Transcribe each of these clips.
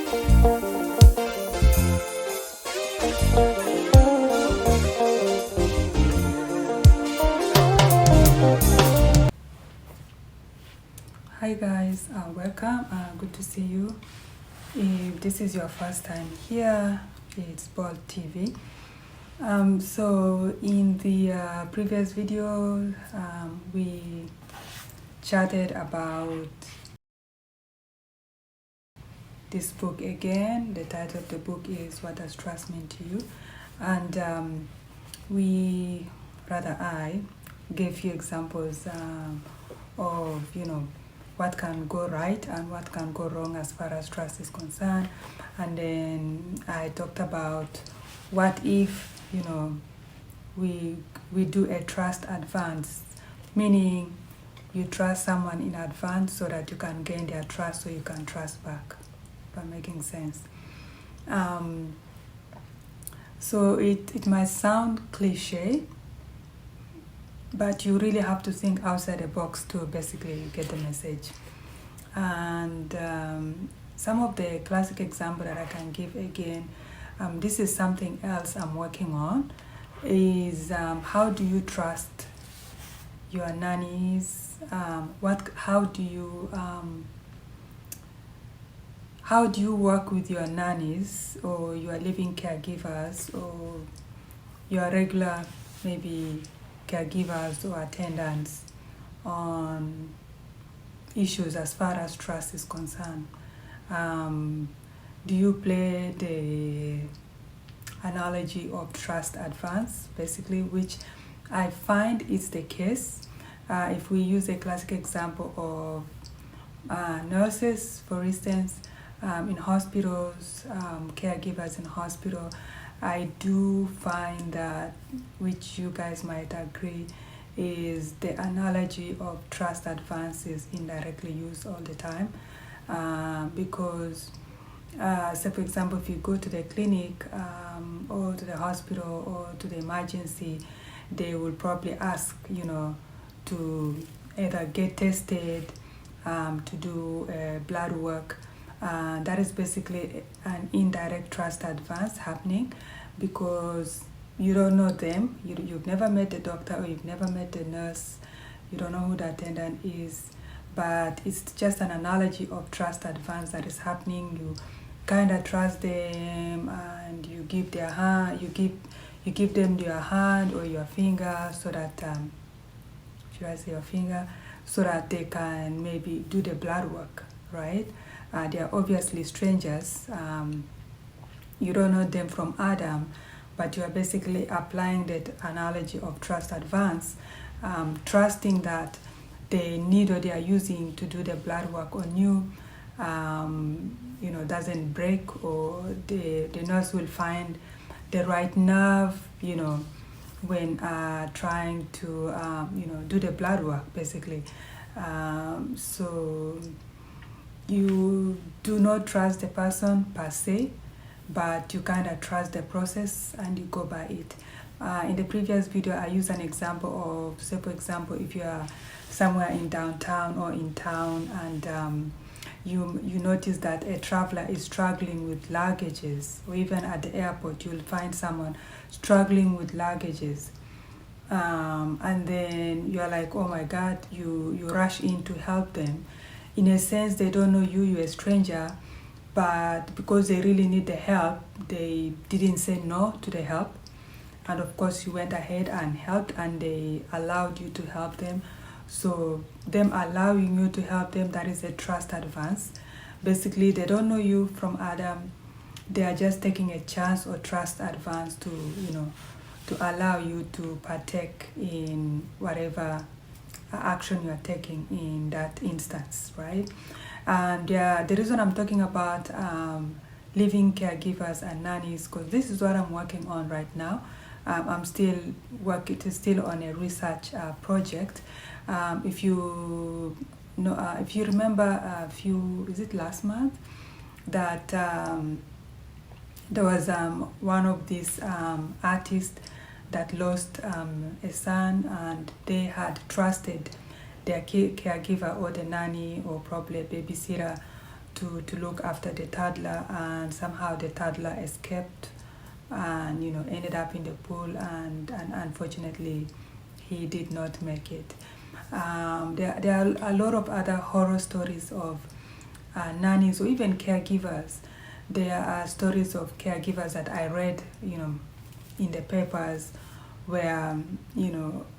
Hi guys, welcome. Good to see you. If this is your first time here, it's Ball TV. So in the previous video, we chatted about this book again. The title of the book is What Does Trust Mean to You? And I gave you examples of, what can go right and what can go wrong as far as trust is concerned. And then I talked about what if, we do a trust advance, meaning you trust someone in advance so that you can gain their trust so you can trust back, by making sense. So it might sound cliche, but you really have to think outside the box to basically get the message. And some of the classic example that I can give again, this is something else I'm working on, is how do you trust your nannies? How do you work with your nannies or your living caregivers or your regular maybe caregivers or attendants on issues as far as trust is concerned? Do you play the analogy of trust advance, basically, which I find is the case. If we use a classic example of nurses, for instance, in hospitals, caregivers in hospital, I do find that, which you guys might agree, is the analogy of trust advance is indirectly used all the time. Because, say for example, if you go to the clinic or to the hospital or to the emergency, they will probably ask, to either get tested, to do blood work. That is basically an indirect trust advance happening because you don't know them. You've never met the doctor or you've never met the nurse. You don't know who the attendant is. But it's just an analogy of trust advance that is happening. You kind of trust them and you give their hand, you give them your hand or your finger so that, should I say your finger, so that they can maybe do the blood work, right? They are obviously strangers. You don't know them from Adam, but you are basically applying that analogy of trust advance, trusting that the needle they are using to do the blood work on you, doesn't break, or the nurse will find the right nerve, when trying to, do the blood work, basically. So you do not trust the person per se, but you kind of trust the process and you go by it. In the previous video, I used an example of, say for example, if you are somewhere in downtown or in town and you notice that a traveler is struggling with luggages, or even at the airport, you'll find someone struggling with luggages. And then you're like, oh my God, you rush in to help them. In a sense, they don't know you, you're a stranger, but because they really need the help, they didn't say no to the help. And of course, you went ahead and helped, and they allowed you to help them. So them allowing you to help them, that is a trust advance. Basically, they don't know you from Adam. They are just taking a chance or trust advance to, to allow you to partake in whatever action you are taking in that instance, right? And the reason I'm talking about living caregivers and nannies, because this is what I'm working on right now. I'm still working, it is still on a research project. If you remember is it last month, that there was one of these artists that lost a son, and they had trusted their caregiver or the nanny or probably a babysitter to look after the toddler, and somehow the toddler escaped and ended up in the pool, and unfortunately he did not make it. There are a lot of other horror stories of nannies or even caregivers. There are stories of caregivers that I read in the papers where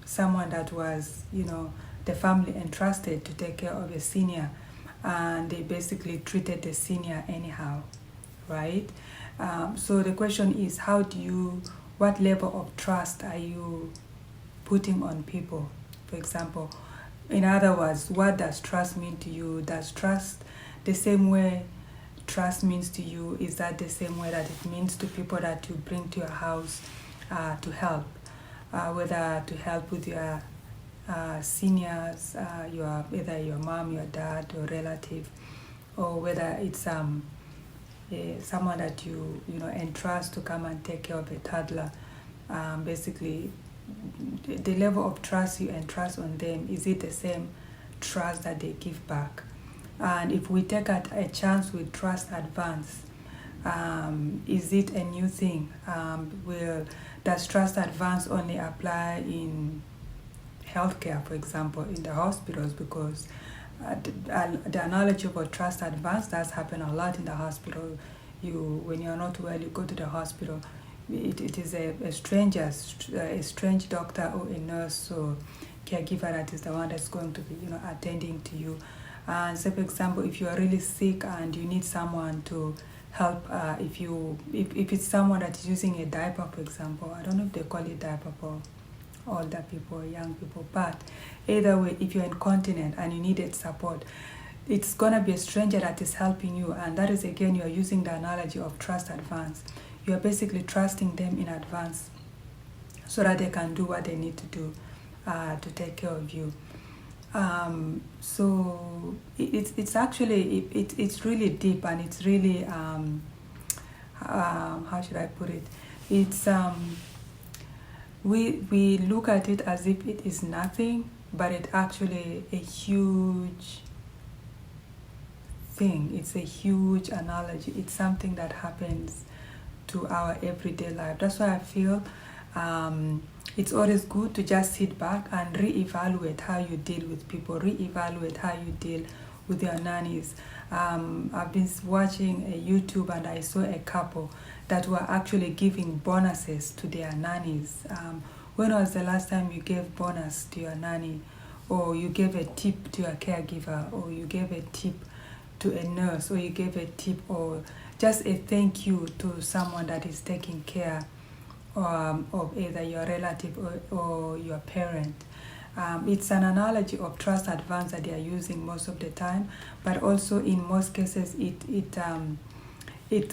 someone that was the family entrusted to take care of a senior, and they basically treated the senior anyhow, right? So the question is, what level of trust are you putting on people? For example, in other words, what does trust mean to you? Does trust the same way trust means to you? Is that the same way that it means to people that you bring to your house to help? Whether to help with your seniors, either your mom, your dad, or relative, or whether it's someone that you entrust to come and take care of a toddler. Basically, the level of trust you entrust on them, is it the same trust that they give back? And if we take a chance with Trust Advance, is it a new thing? Does Trust Advance only apply in healthcare, for example, in the hospitals? Because the analogy about Trust Advance does happen a lot in the hospital. When you're not well, you go to the hospital. It is a strange doctor or a nurse or caregiver that is the one that's going to be attending to you. And so, for example, if you are really sick and you need someone to help, if it's someone that is using a diaper, for example, I don't know if they call it diaper for older people or young people, but either way, if you're incontinent and you needed support, it's going to be a stranger that is helping you. And that is, again, you're using the analogy of Trust Advance. You're basically trusting them in advance so that they can do what they need to do to take care of you. So it's actually it's really deep, and it's really how should I put it? It's we look at it as if it is nothing, but it's actually a huge thing. It's a huge analogy. It's something that happens to our everyday life. That's why I feel it's always good to just sit back and reevaluate how you deal with people, reevaluate how you deal with your nannies. I've been watching a YouTube, and I saw a couple that were actually giving bonuses to their nannies. When was the last time you gave bonus to your nanny, or you gave a tip to your caregiver, or you gave a tip to a nurse, or you gave a tip or just a thank you to someone that is taking care of either your relative or your parent? It's an analogy of Trust Advance that they are using most of the time, but also in most cases it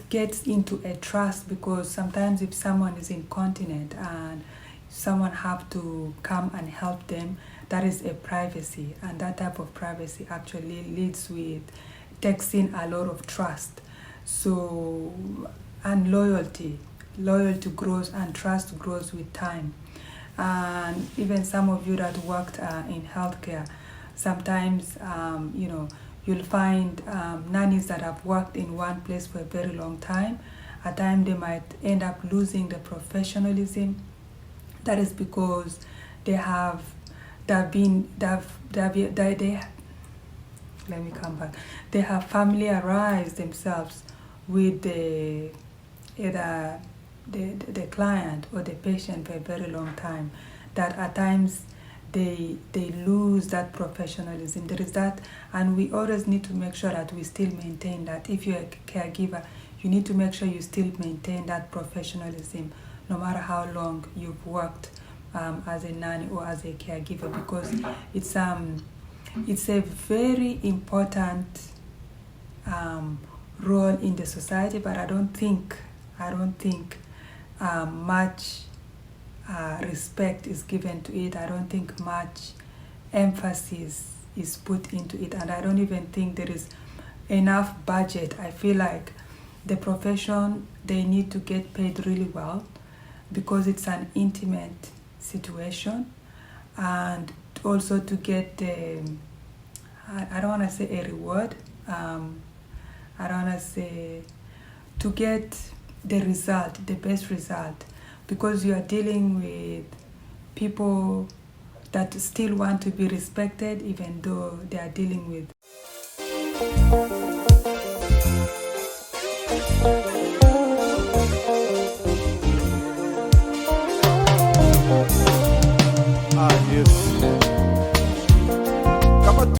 gets into a trust, because sometimes if someone is incontinent and someone have to come and help them, that is a privacy, and that type of privacy actually takes in a lot of trust. So, and loyalty grows and trust grows with time. And even some of you that worked in healthcare, sometimes you'll find nannies that have worked in one place for a very long time. At times they might end up losing the professionalism. That is because they have familiarized themselves with either the client or the patient for a very long time, that at times they lose that professionalism. There is that, and we always need to make sure that we still maintain that. If you're a caregiver, you need to make sure you still maintain that professionalism no matter how long you've worked as a nanny or as a caregiver, because it's a very important role in the society, but I don't think much respect is given to it. I don't think much emphasis is put into it, and I don't even think there is enough budget. I feel like the profession, they need to get paid really well, because it's an intimate situation, and also to get I don't want to say a reward, I don't want to say, to get the result, the best result, because you are dealing with people that still want to be respected even though they are dealing with